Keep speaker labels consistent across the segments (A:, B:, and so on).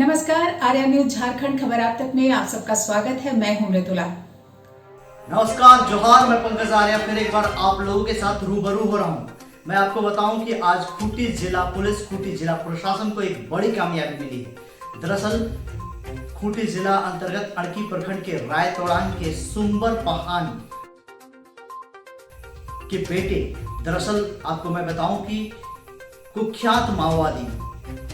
A: नमस्कार, आर्या न्यूज झारखंड खबर आप तक में आप सबका स्वागत है। मैं हूं मृदुला।
B: नमस्कार, जोहार। मैं पंकज आर्या फिर एक बार आप लोगों के साथ रूबरू हो रहा हूं। मैं आपको बताऊं कि आज खूंटी जिला पुलिस, खूंटी जिला प्रशासन को एक बड़ी कामयाबी मिली है। दरअसल खूंटी जिला अंतर्गत अड़की प्रखंड के रायतोड़ान के सुंबर पहान के बेटे, दरअसल आपको मैं बताऊं कि कुख्यात माओवादी,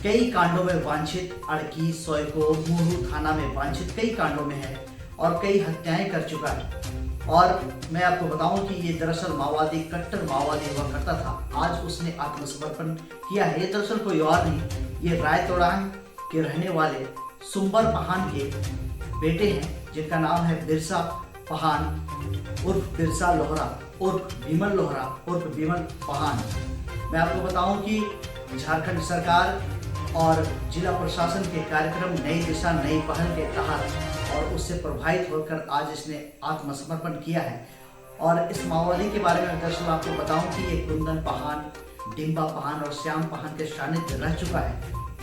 B: कई कांडों में वांछित, अड़की, सोयको, मुरहू थाना में वांछित कई कांडों में है और कई हत्याएं कर चुका है। और मैं आपको बताऊं कि ये दरअसल माओवादी, कट्टर माओवादी हुआ करता था। आज उसने आत्मसमर्पण किया है। ये दरअसल कोई और नहीं, ये रायतोड़ान के रहने वाले सुंबर पहान के बेटे हैं, जिनका नाम है बिरसा पहान उर्फ बिरसा लोहरा उर्फ विमल लोहरा उर्फ विमल पहान। मैं आपको बताऊं कि झारखंड सरकार और जिला प्रशासन के कार्यक्रम नई दिशा नई पहल के तहत और उससे प्रभावित होकर आज इसने आत्मसमर्पण किया है। और इस माओवादी के बारे में दरअसल आपको बताऊं कि ये कुंदन पहान, डिम्बा पहान और श्याम पहान के सानिध्य रह चुका है।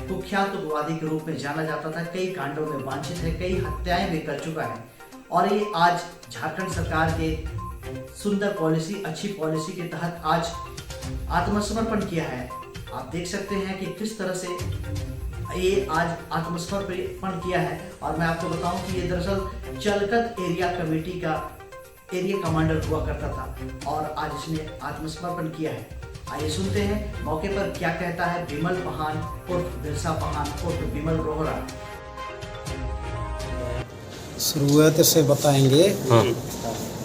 B: कुख्यात उग्रवादी के रूप में जाना जाता था, कई कांडों में वांछित है, कई हत्याएं भी कर चुका है। और ये आज झारखंड सरकार के सुंदर पॉलिसी, अच्छी पॉलिसी के तहत आज आत्मसमर्पण किया है। आप देख सकते हैं कि किस तरह से ये आज आत्मसमर्पण किया है। और मैं आपको बताऊं कि ये दरअसल चलकत एरिया कमेटी का एरिया कमांडर हुआ करता था और आज इसने आत्मसमर्पण किया है। आइए सुनते हैं मौके पर क्या कहता है विमल पहान उर्फ बिरसा पहान उर्फ विमल रोहरा।
C: शुरुआत से बताएंगे।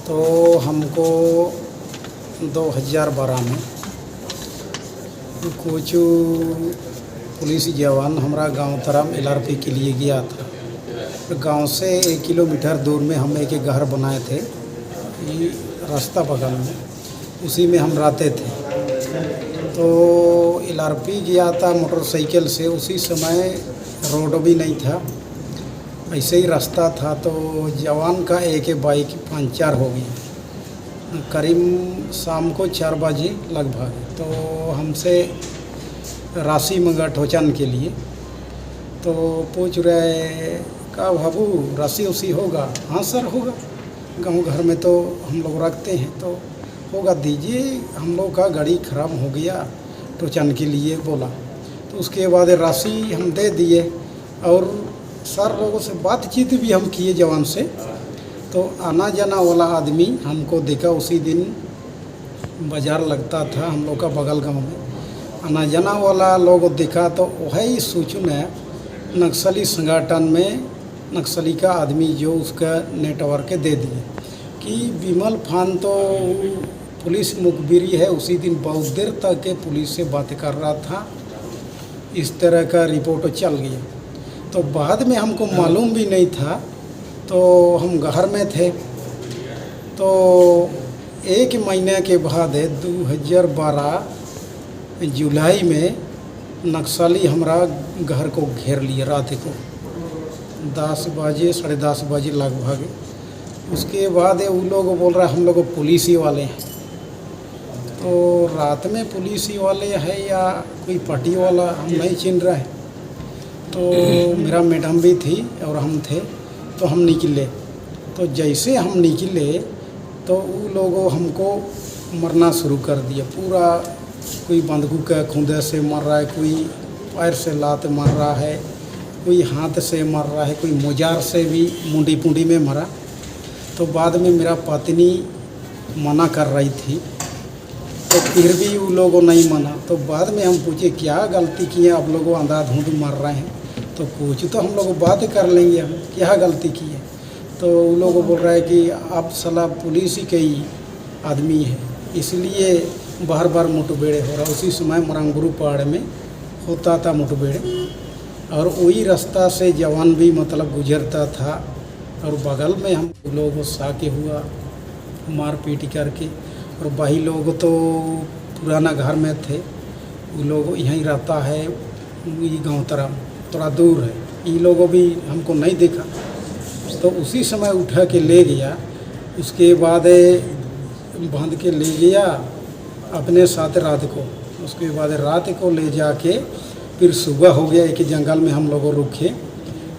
C: तो हमको 2012 में कुछ पुलिस जवान हमारा गांव तरफ LRP के लिए गया था। गांव से 1 किलोमीटर दूर में हम एक घर बनाए थे, ये रास्ता बगल में, उसी में हम रहते थे। तो LRP गया था मोटरसाइकिल से। उसी समय रोड भी नहीं था, ऐसे ही रास्ता था। तो जवान का एक बाइक पंचर हो गई करीब शाम को 4 बजे लगभग। तो हमसे राशि मंगा ठोचन के लिए। तो पूछ रहे का बाबू राशि उसी होगा? हाँ सर होगा, गांव घर में तो हम लोग रखते हैं, तो होगा दीजिए, हम लोग का गाड़ी ख़राब हो गया ठोचन के लिए बोला। तो उसके बाद राशि हम दे दिए और सर लोगों से बातचीत भी हम किए जवान से। तो आना जाना वाला आदमी हमको देखा। उसी दिन बाज़ार लगता था हम लोग का बगल गांव में, आना जाना वाला लोग देखा। तो वही सूचना नक्सली संगठन में नक्सली का आदमी जो उसका नेटवर्क दे दिए कि विमल पहान तो पुलिस मुखबिरी है। उसी दिन बहुत देर तक के पुलिस से बात कर रहा था, इस तरह का रिपोर्ट चल गया। तो बाद में हमको मालूम भी नहीं था, तो हम घर में थे। तो 1 महीने के बाद 2012 जुलाई में नक्सली हमारा घर को घेर लिए रात को 10 बजे, 10:30 बजे लगभग। उसके बाद वो लोग बोल रहा है हम लोग पुलिस ही वाले हैं। तो रात में पुलिस ही वाले हैं या कोई पार्टी वाला हम नहीं चिन्ह रहे। तो मेरा मैडम भी थी और हम थे। तो हम निकले। तो जैसे हम निकले तो वो लोगों हमको मरना शुरू कर दिया पूरा। कोई बंदूक के खूंदे से मर रहा है, कोई पैर से लात मार रहा है, कोई हाथ से मर रहा है, कोई मोजार से भी मुंडी पुंडी में मरा। तो बाद में मेरा पत्नी मना कर रही थी, तो फिर भी वो लोगों नहीं माना। तो बाद में हम पूछे क्या गलती किए आप लोगों, अंधाधुंध मर रहे हैं? तो कुछ तो हम लोग बात कर लेंगे, हम क्या गलती की है? तो वो लोग बोल रहा है कि आप साला पुलिस ही के ही आदमी है, इसलिए बार बार मुठभेड़ हो रहा। उसी समय मरंगुरु पहाड़ में होता था मुठभेड़ और वही रास्ता से जवान भी मतलब गुजरता था। और बगल में हम लोग साके हुआ मार पीट करके। और वही लोग तो पुराना घर में थे, वो लोग यहीं रहता है, ये गाँव तरफ थोड़ा दूर है। ये लोगों भी हमको नहीं देखा। तो उसी समय उठा के ले गया। उसके बाद बांध के ले गया अपने साथ रात को। उसके बाद रात को ले जाके फिर सुबह हो गया, एक जंगल में हम लोग रुके।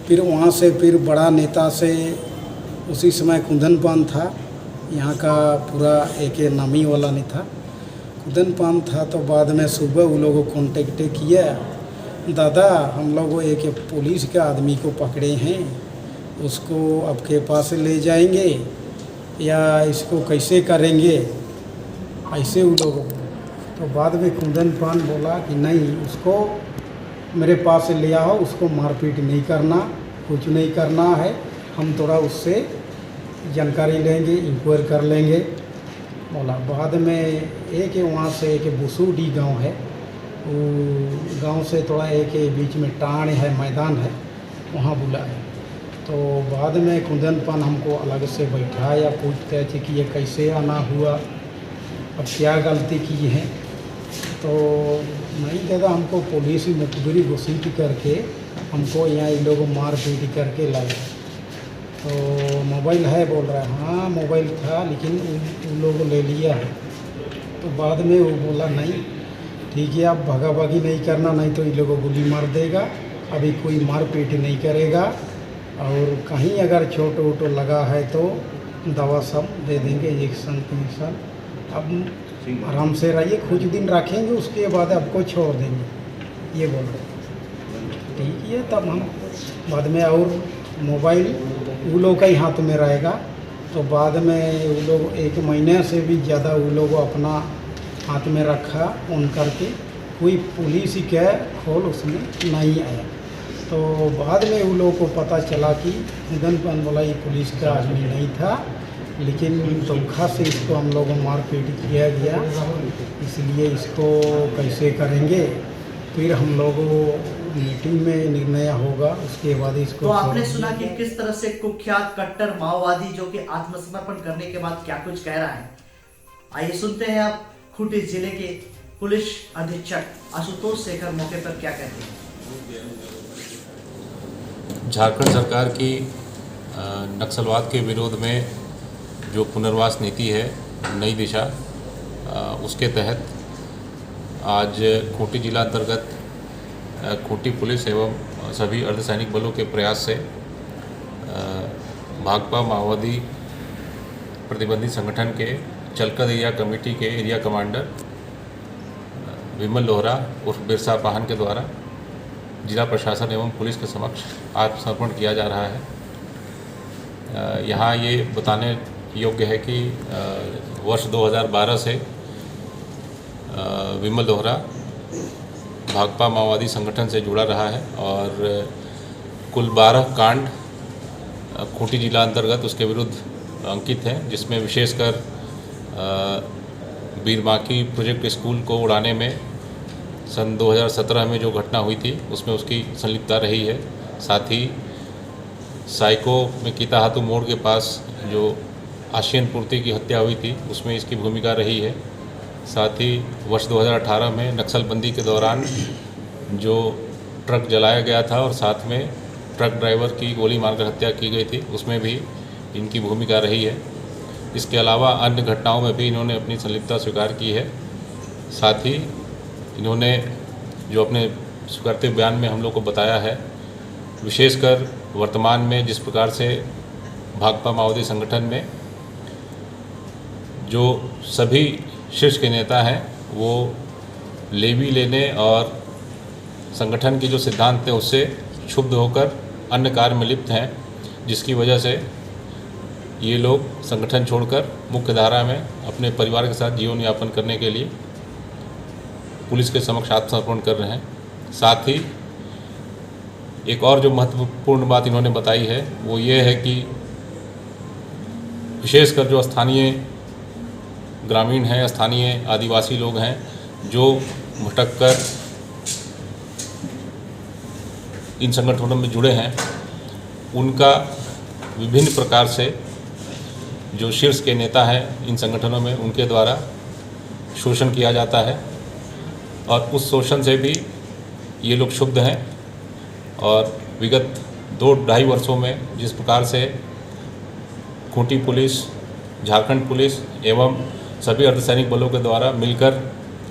C: फिर वहाँ से फिर बड़ा नेता से उसी समय कुंदन पान था, यहाँ का पूरा एक नामी वाला नहीं था, कुंदन पान था। तो बाद में सुबह वो लोगों को कॉन्टेक्ट किया, दादा हम लोग एक पुलिस के आदमी को पकड़े हैं, उसको आपके पास ले जाएंगे या इसको कैसे करेंगे, ऐसे वो लोग। तो बाद में कुंदन पान बोला कि नहीं, उसको मेरे पास ले आओ, उसको मारपीट नहीं करना, कुछ नहीं करना है, हम थोड़ा उससे जानकारी लेंगे, इंक्वायर कर लेंगे बोला। बाद में एक वहाँ से एक बुसूडी गांव है, वो गांव से थोड़ा एक बीच में टाण है, मैदान है, वहाँ बुलाया। तो बाद में कुंदन पान हमको अलग से बैठाया, पूछते थे कि ये कैसे आना हुआ, अब क्या गलती की है। तो नहीं दादा, हमको पुलिस मुखबिरी घोषित करके हमको यहाँ ये लोग मार पीट करके लाए। तो मोबाइल है बोल रहा है, हाँ मोबाइल था लेकिन उन लोगों ले लिया है। तो बाद में वो बोला नहीं ठीक है, आप भागा भागी नहीं करना, नहीं तो इन लोगों को गोली मार देगा, अभी कोई मार पीट नहीं करेगा, और कहीं अगर चोट वोट लगा है तो दवा सब दे देंगे, इंजेक्शन इंजेक्शन, अब आराम से रहिए, कुछ दिन रखेंगे उसके बाद आपको छोड़ देंगे, ये बोल रहे। ठीक है, तब हम बाद में, और मोबाइल वो लोग का ही हाथ में रहेगा। तो बाद में वो लोग 1 महीने से भी ज़्यादा वो लोग अपना हाथ में रखा ऑन करके, कोई पुलिस के खोल उसमें नहीं आया। तो बाद में वो लोगों को पता चला कि कुंदन पान बोला ये पुलिस का आदमी नहीं था, लेकिन धोखा से इसको हम लोगों को मारपीट किया गया, इसलिए इसको कैसे करेंगे। फिर हम लोगों मीटिंग में निर्णय होगा, उसके बाद इसको।
B: तो आपने सुना कि किस तरह से कुख्यात कट्टर माओवादी जो कि आत्मसमर्पण करने के बाद क्या कुछ कह रहा है। आइए सुनते हैं आप खूंटी जिले के पुलिस अधीक्षक आशुतोष शेखर मौके पर क्या कहते हैं।
D: झारखंड सरकार की नक्सलवाद के विरोध में जो पुनर्वास नीति है, नई दिशा, उसके तहत आज खूंटी जिला अंतर्गत खूंटी पुलिस एवं सभी अर्धसैनिक बलों के प्रयास से भाकपा माओवादी प्रतिबंधित संगठन के चलकद एरिया कमेटी के एरिया कमांडर विमल लोहरा उर्फ बिरसा पाहन के द्वारा जिला प्रशासन एवं पुलिस के समक्ष आत्मसमर्पण किया जा रहा है। यहाँ ये बताने योग्य है कि वर्ष 2012 से विमल लोहरा भाकपा माओवादी संगठन से जुड़ा रहा है और कुल 12 कांड खूंटी जिला अंतर्गत उसके विरुद्ध अंकित हैं, जिसमें विशेषकर बीरबांकी प्रोजेक्ट स्कूल को उड़ाने में सन 2017 में जो घटना हुई थी उसमें उसकी संलिप्तता रही है। साथ ही साइको में कीताहातू मोड़ के पास जो आशियन पूर्ति की हत्या हुई थी उसमें इसकी भूमिका रही है। साथ ही वर्ष 2018 में नक्सलबंदी के दौरान जो ट्रक जलाया गया था और साथ में ट्रक ड्राइवर की गोली मारकर हत्या की गई थी उसमें भी इनकी भूमिका रही है। इसके अलावा अन्य घटनाओं में भी इन्होंने अपनी संलिप्तता स्वीकार की है। साथ ही इन्होंने जो अपने स्वीकारते बयान में हम लोग को बताया है, विशेषकर वर्तमान में जिस प्रकार से भाकपा माओवादी संगठन में जो सभी शीर्ष के नेता हैं वो लेवी लेने और संगठन के जो सिद्धांत थे उससे क्षुब्ध होकर अन्य कार्य में लिप्त हैं, जिसकी वजह से ये लोग संगठन छोड़कर मुख्य धारा में अपने परिवार के साथ जीवन यापन करने के लिए पुलिस के समक्ष आत्मसमर्पण कर रहे हैं। साथ ही एक और जो महत्वपूर्ण बात इन्होंने बताई है वो ये है कि विशेषकर जो स्थानीय ग्रामीण हैं, स्थानीय आदिवासी लोग हैं जो भटक कर इन संगठनों में जुड़े हैं, उनका विभिन्न प्रकार से जो शीर्ष के नेता हैं इन संगठनों में उनके द्वारा शोषण किया जाता है और उस शोषण से भी ये लोग क्षुब्ध हैं। और विगत 2-2.5 वर्षों में जिस प्रकार से खूंटी पुलिस, झारखंड पुलिस एवं सभी अर्धसैनिक बलों के द्वारा मिलकर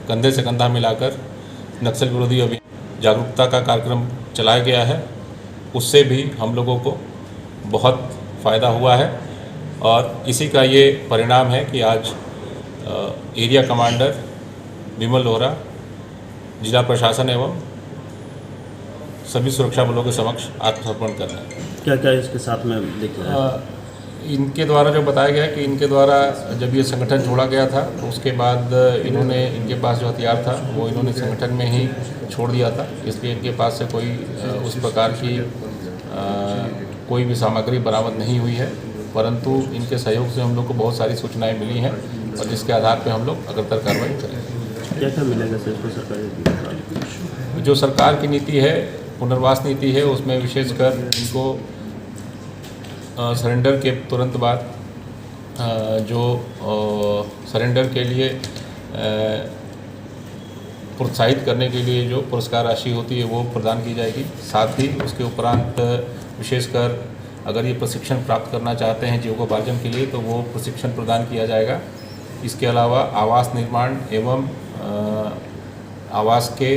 D: कंधे से कंधा मिलाकर नक्सल विरोधी अभियान जागरूकता का कार्यक्रम चलाया गया है, उससे भी हम लोगों को बहुत फ़ायदा हुआ है और इसी का ये परिणाम है कि आज एरिया कमांडर विमल लोहरा जिला प्रशासन एवं सभी सुरक्षा बलों के समक्ष आत्मसमर्पण कर रहे हैं।
E: क्या क्या इसके साथ में देख रहे हैं?
D: इनके द्वारा जो बताया गया कि इनके द्वारा जब ये संगठन छोड़ा गया था तो उसके बाद इनके पास जो हथियार था वो इन्होंने संगठन में ही छोड़ दिया था, इसलिए इनके पास से कोई उस प्रकार की कोई भी सामग्री बरामद नहीं हुई है, परंतु इनके सहयोग से हम लोग को बहुत सारी सूचनाएं मिली हैं और जिसके आधार पर हम लोग अग्रतर कार्रवाई करेंगे।
E: क्या क्या मिलेगा सर इसको सरकारी?
D: जो सरकार की नीति है, पुनर्वास नीति है, उसमें विशेषकर इनको सरेंडर के तुरंत बाद जो सरेंडर के लिए प्रोत्साहित करने के लिए जो पुरस्कार राशि होती है वो प्रदान की जाएगी। साथ ही उसके उपरांत विशेषकर अगर ये प्रशिक्षण प्राप्त करना चाहते हैं जीविकोपार्जन के लिए तो वो प्रशिक्षण प्रदान किया जाएगा। इसके अलावा आवास निर्माण एवं आवास के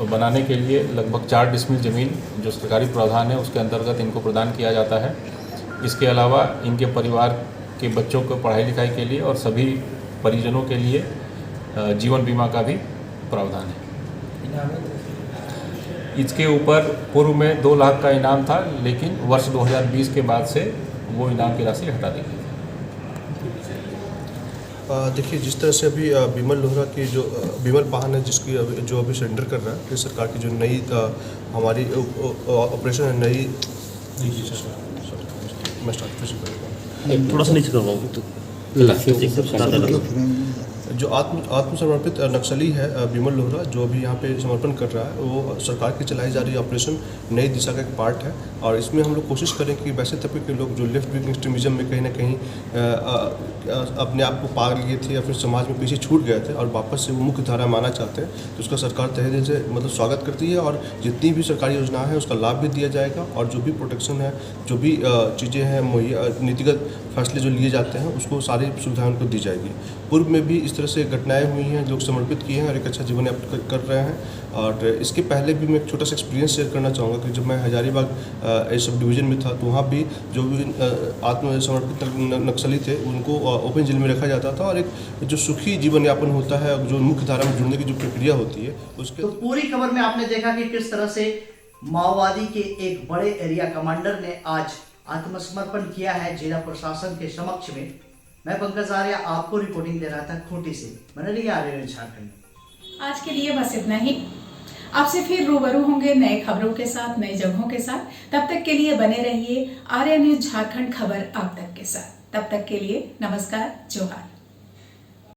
D: बनाने के लिए लगभग 4 डिसमिल ज़मीन जो सरकारी प्रावधान है उसके अंतर्गत इनको प्रदान किया जाता है। इसके अलावा इनके परिवार के बच्चों को पढ़ाई लिखाई के लिए और सभी परिजनों के लिए जीवन बीमा का भी प्रावधान है। इसके ऊपर पूर्व में 2 लाख का इनाम था, लेकिन वर्ष 2020 के बाद से वो इनाम की राशि हटा दी गई।
F: देखिए, जिस तरह से अभी विमल लोहरा की जो विमल पाहन है जिसकी जो अभी सरेंडर कर रहा है, सरकार की जो नई हमारी ऑपरेशन है नई, मैं स्टार्ट फिर से करूँगा,
E: थोड़ा सा नीचे करवाओगे तो
F: जो आत्मसमर्पित नक्सली है विमल लोहरा जो अभी यहाँ पे समर्पण कर रहा है वो सरकार की चलाई जा रही ऑपरेशन नई दिशा का एक पार्ट है। और इसमें हम लोग कोशिश करें कि वैसे तबके के लोग जो लेफ्ट विंग एक्सट्रीमिज्म में कहीं ना कहीं अपने आप को पा लिए थे या फिर समाज में पीछे छूट गए थे और वापस से वो मुख्य धारा माना चाहते हैं, तो उसका सरकार तहे दिल से मतलब स्वागत करती है और जितनी भी सरकारी योजना है उसका लाभ भी दिया जाएगा और जो भी प्रोटेक्शन है, जो भी चीज़ें हैं मुहैया, नीतिगत फैसले जो लिए जाते हैं उसको सारी सुविधाएं उनको दी जाएगी। पूर्व में भी इस तरह से घटनाएं हुई हैं, लोग समर्पित किए हैं और एक अच्छा जीवन यापन कर रहे हैं। और इसके पहले भी मैं एक छोटा सा एक्सपीरियंस शेयर करना चाहूँगा कि जब मैं हजारीबाग सब डिवीज़न में था तो वहाँ भी जो भी आत्मसमर्पित नक्सली थे उनको ओपन जेल में रखा जाता था और एक जो सुखी जीवन यापन होता है, जो मुख्य धारा में जुड़ने की जो प्रक्रिया होती है उसके।
B: तो पूरी खबर में आपने देखा कि किस तरह से माओवादी के एक बड़े एरिया कमांडर ने आज आत्मसमर्पण किया है जिला प्रशासन के समक्ष में। मैं पंकज आर्य आपको रिपोर्टिंग दे रहा था खूंटी से। बने रहिए आर्य झारखंड।
A: आज के लिए बस इतना ही। आपसे फिर रूबरू होंगे नए खबरों के साथ, नई जगहों के साथ। तब तक के लिए बने रहिए आर्य न्यूज झारखंड, खबर आप तक के साथ। तब तक के लिए नमस्कार, जोहार।